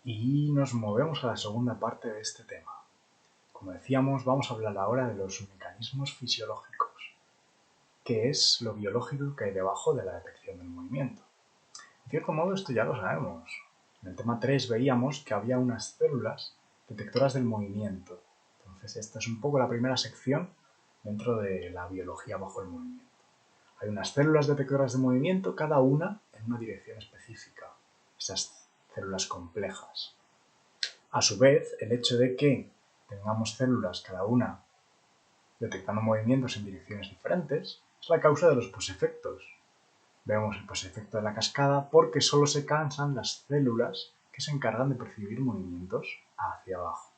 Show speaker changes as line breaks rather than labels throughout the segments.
Y nos movemos a la segunda parte de este tema. Como decíamos, vamos a hablar ahora de los mecanismos fisiológicos, que es lo biológico que hay debajo de la detección del movimiento. En cierto modo, esto ya lo sabemos. En el tema 3 veíamos que había unas células detectoras del movimiento. Entonces, esta es un poco la primera sección dentro de la biología bajo el movimiento. Hay unas células detectoras de movimiento, cada una en una dirección específica. Esas células complejas. A su vez, el hecho de que tengamos células cada una detectando movimientos en direcciones diferentes es la causa de los posefectos. Vemos el posefecto de la cascada porque solo se cansan las células que se encargan de percibir movimientos hacia abajo.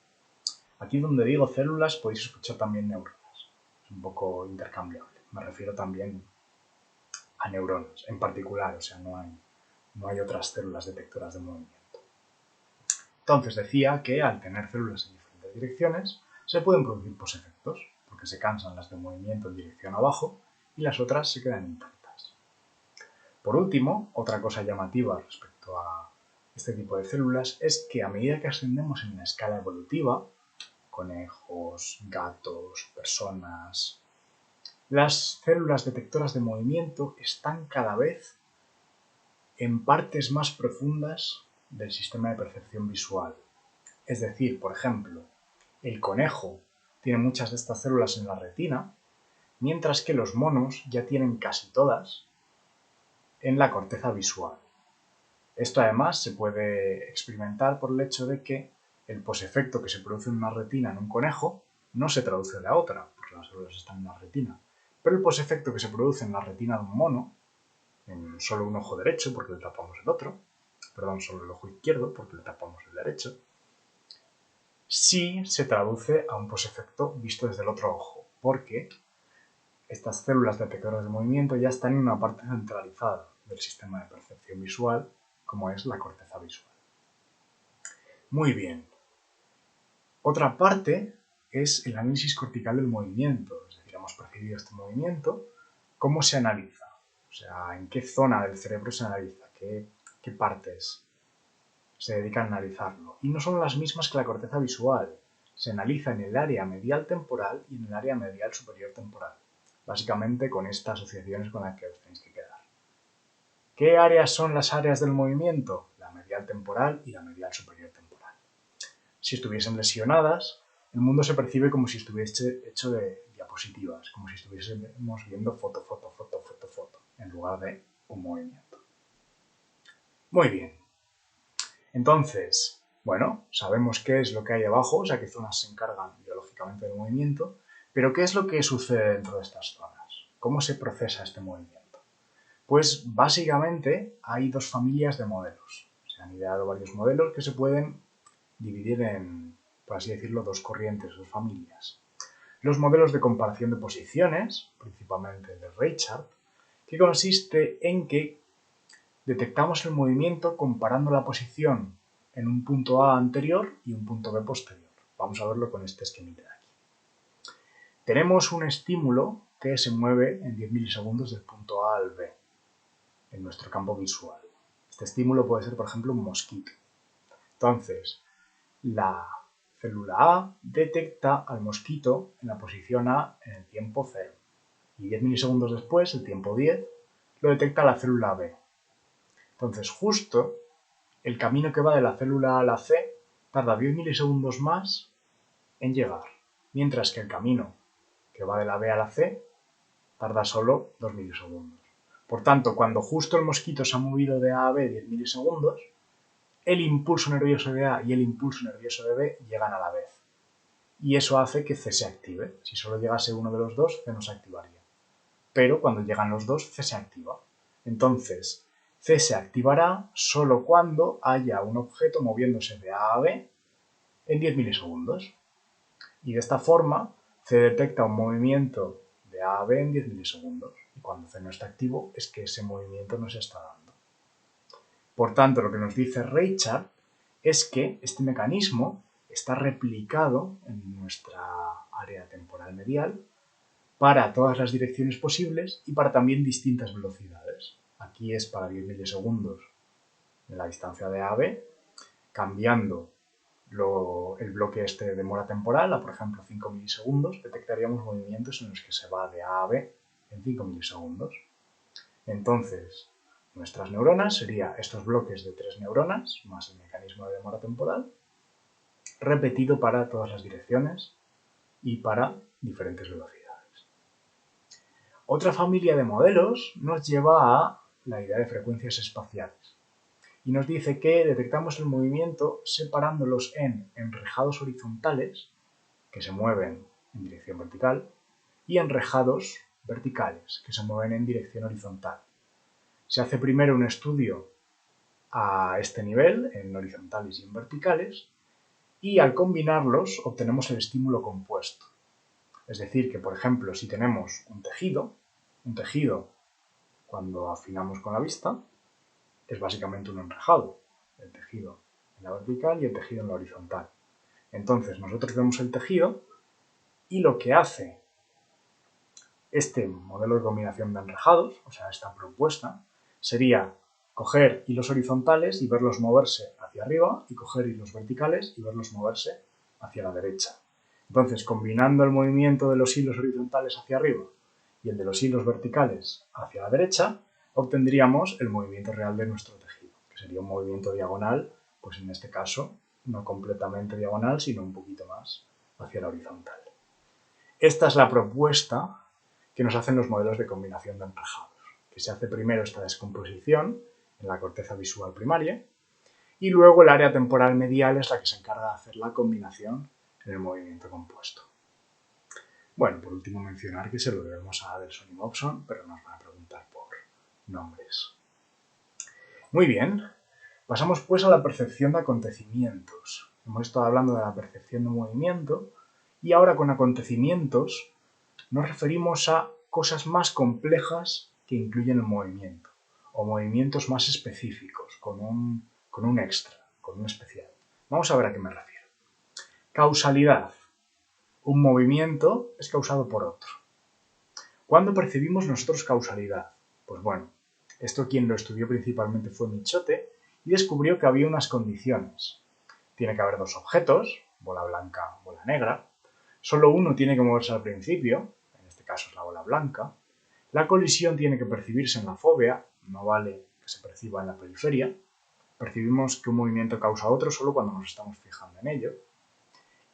Aquí donde digo células podéis escuchar también neuronas. Es un poco intercambiable. Me refiero también a neuronas en particular, o sea, no hay otras células detectoras de movimiento. Entonces decía que al tener células en diferentes direcciones se pueden producir posefectos, porque se cansan las de movimiento en dirección abajo y las otras se quedan intactas. Por último, otra cosa llamativa respecto a este tipo de células es que a medida que ascendemos en la escala evolutiva, conejos, gatos, personas, las células detectoras de movimiento están cada vez en partes más profundas del sistema de percepción visual. Es decir, por ejemplo, el conejo tiene muchas de estas células en la retina, mientras que los monos ya tienen casi todas en la corteza visual. Esto además se puede experimentar por el hecho de que el posefecto que se produce en una retina en un conejo no se traduce en la otra, porque las células están en la retina. Pero el posefecto que se produce en la retina de un mono, en solo un ojo derecho porque le tapamos el otro, perdón, solo el ojo izquierdo porque le tapamos el derecho, sí se traduce a un posefecto visto desde el otro ojo, porque estas células detectoras de movimiento ya están en una parte centralizada del sistema de percepción visual, como es la corteza visual. Muy bien. Otra parte es el análisis cortical del movimiento, es decir, hemos percibido este movimiento, ¿cómo se analiza? O sea, ¿en qué zona del cerebro se analiza? ¿Qué partes se dedican a analizarlo? Y no son las mismas que la corteza visual. Se analiza en el área medial temporal y en el área medial superior temporal. Básicamente con esta asociación es con la que os tenéis que quedar. ¿Qué áreas son las áreas del movimiento? La medial temporal y la medial superior temporal. Si estuviesen lesionadas, el mundo se percibe como si estuviese hecho de diapositivas, como si estuviésemos viendo foto, en lugar de un movimiento. Muy bien. Entonces, bueno, sabemos qué es lo que hay debajo, o sea, qué zonas se encargan biológicamente del movimiento, pero ¿qué es lo que sucede dentro de estas zonas? ¿Cómo se procesa este movimiento? Pues básicamente hay dos familias de modelos. Se han ideado varios modelos que se pueden dividir en, por así decirlo, dos corrientes, dos familias. Los modelos de comparación de posiciones, principalmente el de Reichard, que consiste en que detectamos el movimiento comparando la posición en un punto A anterior y un punto B posterior. Vamos a verlo con este esquemita de aquí. Tenemos un estímulo que se mueve en 10 milisegundos del punto A al B en nuestro campo visual. Este estímulo puede ser, por ejemplo, un mosquito. Entonces, la célula A detecta al mosquito en la posición A en el tiempo 0 y 10 milisegundos después, el tiempo 10, lo detecta la célula B. Entonces, justo el camino que va de la célula A a la C tarda 10 milisegundos más en llegar, mientras que el camino que va de la B a la C tarda solo 2 milisegundos. Por tanto, cuando justo el mosquito se ha movido de A a B 10 milisegundos, el impulso nervioso de A y el impulso nervioso de B llegan a la vez. Y eso hace que C se active. Si solo llegase uno de los dos, C no se activaría. Pero cuando llegan los dos, C se activa. Entonces, C se activará solo cuando haya un objeto moviéndose de A a B en 10 milisegundos. Y de esta forma, C detecta un movimiento de A a B en 10 milisegundos. Y cuando C no está activo, es que ese movimiento no se está dando. Por tanto, lo que nos dice Reichard es que este mecanismo está replicado en nuestra área temporal medial para todas las direcciones posibles y para también distintas velocidades. Aquí es para 10 milisegundos en la distancia de A a B cambiando el bloque este de mora temporal a, por ejemplo, 5 milisegundos, detectaríamos movimientos en los que se va de A a B en 5 milisegundos. Entonces, nuestras neuronas serían estos bloques de 3 neuronas, más el mecanismo de demora temporal, repetido para todas las direcciones y para diferentes velocidades. Otra familia de modelos nos lleva a la idea de frecuencias espaciales y nos dice que detectamos el movimiento separándolos en enrejados horizontales, que se mueven en dirección vertical, y enrejados verticales, que se mueven en dirección horizontal. Se hace primero un estudio a este nivel, en horizontales y en verticales, y al combinarlos obtenemos el estímulo compuesto. Es decir, que por ejemplo, si tenemos un tejido, cuando afinamos con la vista, es básicamente un enrejado, el tejido en la vertical y el tejido en la horizontal. Entonces nosotros vemos el tejido y lo que hace este modelo de combinación de enrejados, o sea, esta propuesta, sería coger hilos horizontales y verlos moverse hacia arriba y coger hilos verticales y verlos moverse hacia la derecha. Entonces, combinando el movimiento de los hilos horizontales hacia arriba y el de los hilos verticales hacia la derecha, obtendríamos el movimiento real de nuestro tejido, que sería un movimiento diagonal, pues en este caso no completamente diagonal, sino un poquito más hacia la horizontal. Esta es la propuesta que nos hacen los modelos de combinación de enrejados, que se hace primero esta descomposición en la corteza visual primaria y luego el área temporal medial es la que se encarga de hacer la combinación en el movimiento compuesto. Bueno, por último mencionar que se lo debemos a Adelson y Mobson, pero nos van a preguntar por nombres. Muy bien, pasamos pues a la percepción de acontecimientos. Hemos estado hablando de la percepción de movimiento y ahora con acontecimientos nos referimos a cosas más complejas que incluyen el movimiento o movimientos más específicos, con un extra, con un especial. Vamos a ver a qué me refiero. Causalidad. Un movimiento es causado por otro. ¿Cuándo percibimos nosotros causalidad? Pues bueno, esto quien lo estudió principalmente fue Michote y descubrió que había unas condiciones. Tiene que haber dos objetos, bola blanca, bola negra. Solo uno tiene que moverse al principio, en este caso es la bola blanca. La colisión tiene que percibirse en la fóvea, no vale que se perciba en la periferia. Percibimos que un movimiento causa otro solo cuando nos estamos fijando en ello.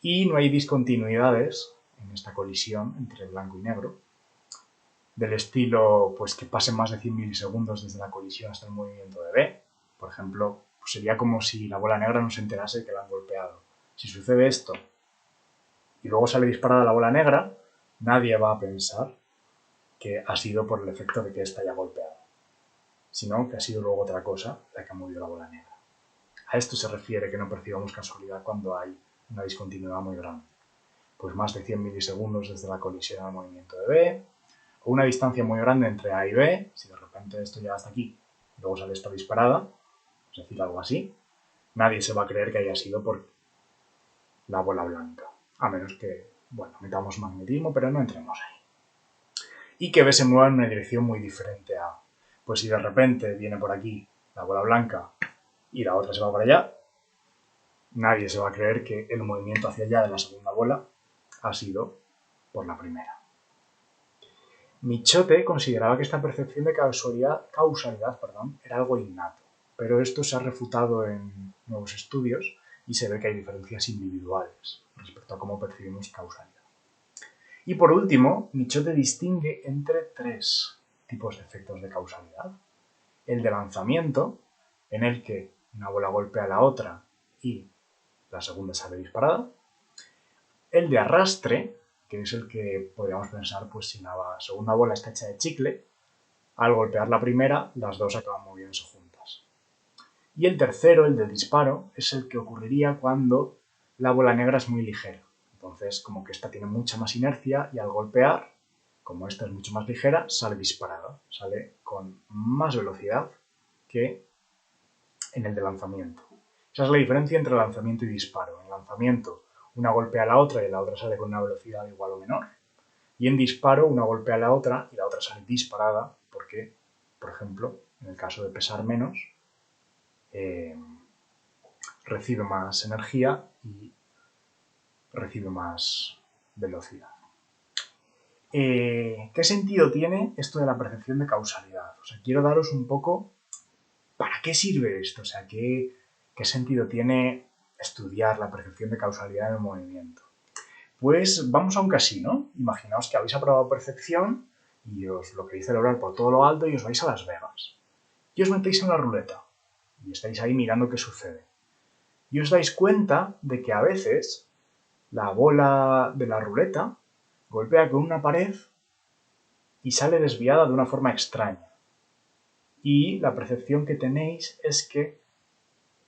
Y no hay discontinuidades en esta colisión entre blanco y negro, del estilo pues que pasen más de 100 milisegundos desde la colisión hasta el movimiento de B. Por ejemplo, pues sería como si la bola negra no se enterase de que la han golpeado. Si sucede esto y luego sale disparada la bola negra, nadie va a pensar que ha sido por el efecto de que ésta haya golpeado, sino que ha sido luego otra cosa la que ha movido la bola negra. A esto se refiere que no percibamos casualidad cuando hay una discontinuidad muy grande. Pues más de 100 milisegundos desde la colisión al movimiento de B, o una distancia muy grande entre A y B, si de repente esto llega hasta aquí y luego sale esta disparada, es decir, algo así, nadie se va a creer que haya sido por la bola blanca, a menos que, bueno, metamos magnetismo, pero no entremos ahí. Y que B se mueva en una dirección muy diferente a A. Pues si de repente viene por aquí la bola blanca y la otra se va para allá, nadie se va a creer que el movimiento hacia allá de la segunda bola ha sido por la primera. Michote consideraba que esta percepción de causalidad era algo innato, pero esto se ha refutado en nuevos estudios y se ve que hay diferencias individuales respecto a cómo percibimos causalidad. Y por último, Michote distingue entre tres tipos de efectos de causalidad. El de lanzamiento, en el que una bola golpea a la otra y la segunda sale disparada. El de arrastre, que es el que podríamos pensar, pues si la segunda bola está hecha de chicle, al golpear la primera, las dos acaban moviéndose juntas. Y el tercero, el de disparo, es el que ocurriría cuando la bola negra es muy ligera. Entonces, como que esta tiene mucha más inercia y al golpear, como esta es mucho más ligera, sale disparada, sale con más velocidad que en el de lanzamiento. Esa es la diferencia entre lanzamiento y disparo. En lanzamiento, una golpea a la otra y la otra sale con una velocidad igual o menor. Y en disparo, una golpea a la otra y la otra sale disparada porque, por ejemplo, en el caso de pesar menos, recibe más energía y recibe más velocidad. ¿Qué sentido tiene esto de la percepción de causalidad? O sea, quiero daros un poco para qué sirve esto, o sea, qué sentido tiene estudiar la percepción de causalidad en el movimiento. Pues vamos a un casino. Imaginaos que habéis aprobado percepción y os lo queréis celebrar por todo lo alto y os vais a Las Vegas. Y os metéis en la ruleta y estáis ahí mirando qué sucede. Y os dais cuenta de que a veces la bola de la ruleta golpea con una pared y sale desviada de una forma extraña. Y la percepción que tenéis es que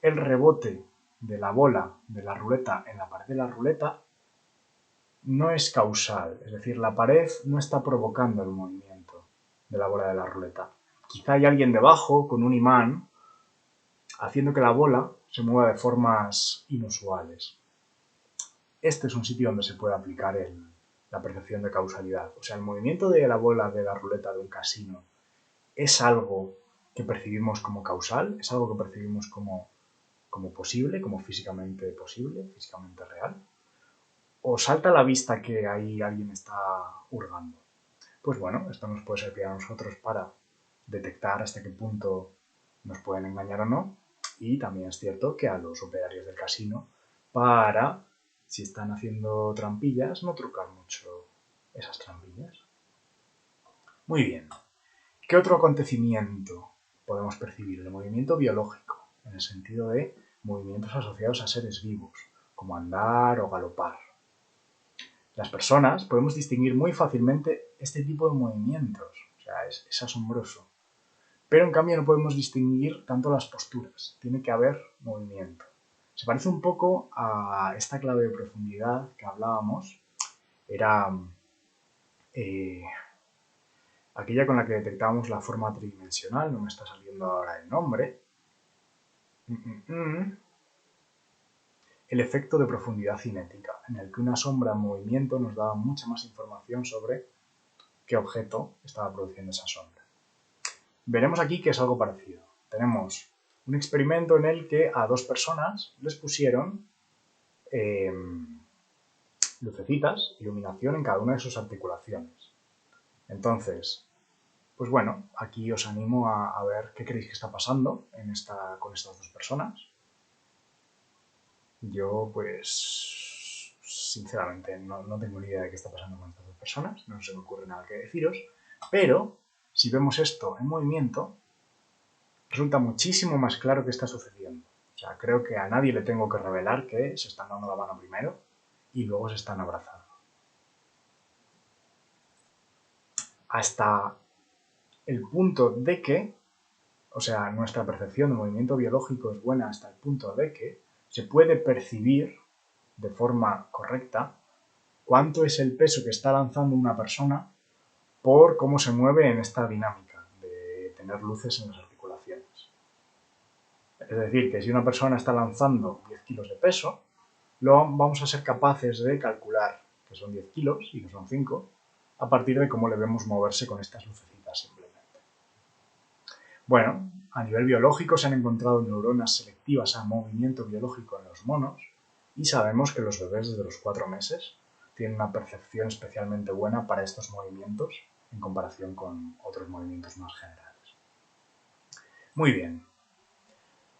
el rebote de la bola de la ruleta en la pared de la ruleta no es causal, es decir, la pared no está provocando el movimiento de la bola de la ruleta. Quizá hay alguien debajo con un imán haciendo que la bola se mueva de formas inusuales. Este es un sitio donde se puede aplicar la percepción de causalidad. O sea, el movimiento de la bola de la ruleta de un casino es algo que percibimos como causal, es algo que percibimos como posible, como físicamente posible, físicamente real. ¿O salta a la vista que ahí alguien está hurgando? Pues bueno, esto nos puede servir a nosotros para detectar hasta qué punto nos pueden engañar o no. Y también es cierto que a los operarios del casino para, si están haciendo trampillas, no trucar mucho esas trampillas. Muy bien. ¿Qué otro acontecimiento podemos percibir? El movimiento biológico, en el sentido de movimientos asociados a seres vivos, como andar o galopar. Las personas podemos distinguir muy fácilmente este tipo de movimientos, o sea, es asombroso. Pero en cambio no podemos distinguir tanto las posturas, tiene que haber movimiento. Se parece un poco a esta clave de profundidad que hablábamos, era aquella con la que detectábamos la forma tridimensional, no me está saliendo ahora el nombre. El efecto de profundidad cinética, en el que una sombra en movimiento nos daba mucha más información sobre qué objeto estaba produciendo esa sombra. Veremos aquí que es algo parecido. Tenemos un experimento en el que a dos personas les pusieron lucecitas, iluminación en cada una de sus articulaciones. Entonces, pues bueno, aquí os animo a ver qué creéis que está pasando con estas dos personas. Yo, pues, sinceramente, no tengo ni idea de qué está pasando con estas dos personas, no se me ocurre nada que deciros, pero si vemos esto en movimiento, resulta muchísimo más claro qué está sucediendo. O sea, creo que a nadie le tengo que revelar que se están dando la mano primero y luego se están abrazando. Hasta el punto de que, o sea, nuestra percepción de movimiento biológico es buena hasta el punto de que se puede percibir de forma correcta cuánto es el peso que está lanzando una persona por cómo se mueve en esta dinámica de tener luces en las articulaciones. Es decir, que si una persona está lanzando 10 kilos de peso, vamos a ser capaces de calcular que son 10 kilos y que son 5 a partir de cómo le vemos moverse con estas lucecitas simplemente. Bueno, a nivel biológico se han encontrado neuronas selectivas a movimiento biológico en los monos y sabemos que los bebés desde los 4 meses tienen una percepción especialmente buena para estos movimientos en comparación con otros movimientos más generales. Muy bien.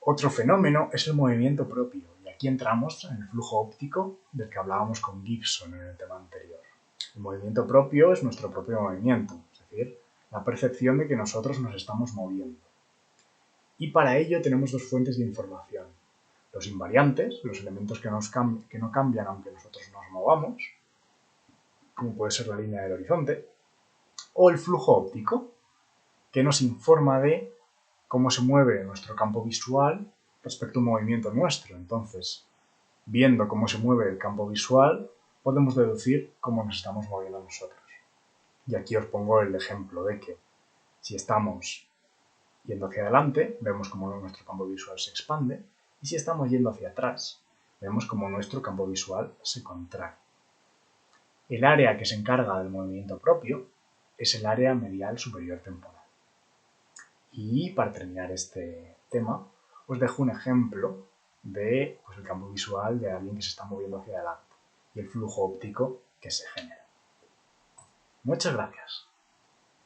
Otro fenómeno es el movimiento propio, y aquí entramos en el flujo óptico del que hablábamos con Gibson en el tema anterior. El movimiento propio es nuestro propio movimiento, es decir, la percepción de que nosotros nos estamos moviendo. Y para ello tenemos dos fuentes de información. Los invariantes, los elementos que no cambian aunque nosotros nos movamos, como puede ser la línea del horizonte, o el flujo óptico, que nos informa de cómo se mueve nuestro campo visual respecto a un movimiento nuestro. Entonces, viendo cómo se mueve el campo visual, podemos deducir cómo nos estamos moviendo nosotros. Y aquí os pongo el ejemplo de que si estamos yendo hacia adelante, vemos cómo nuestro campo visual se expande, y si estamos yendo hacia atrás, vemos cómo nuestro campo visual se contrae. El área que se encarga del movimiento propio es el área medial superior temporal. Y para terminar este tema, os dejo un ejemplo de el campo visual de alguien que se está moviendo hacia adelante y el flujo óptico que se genera. Muchas gracias.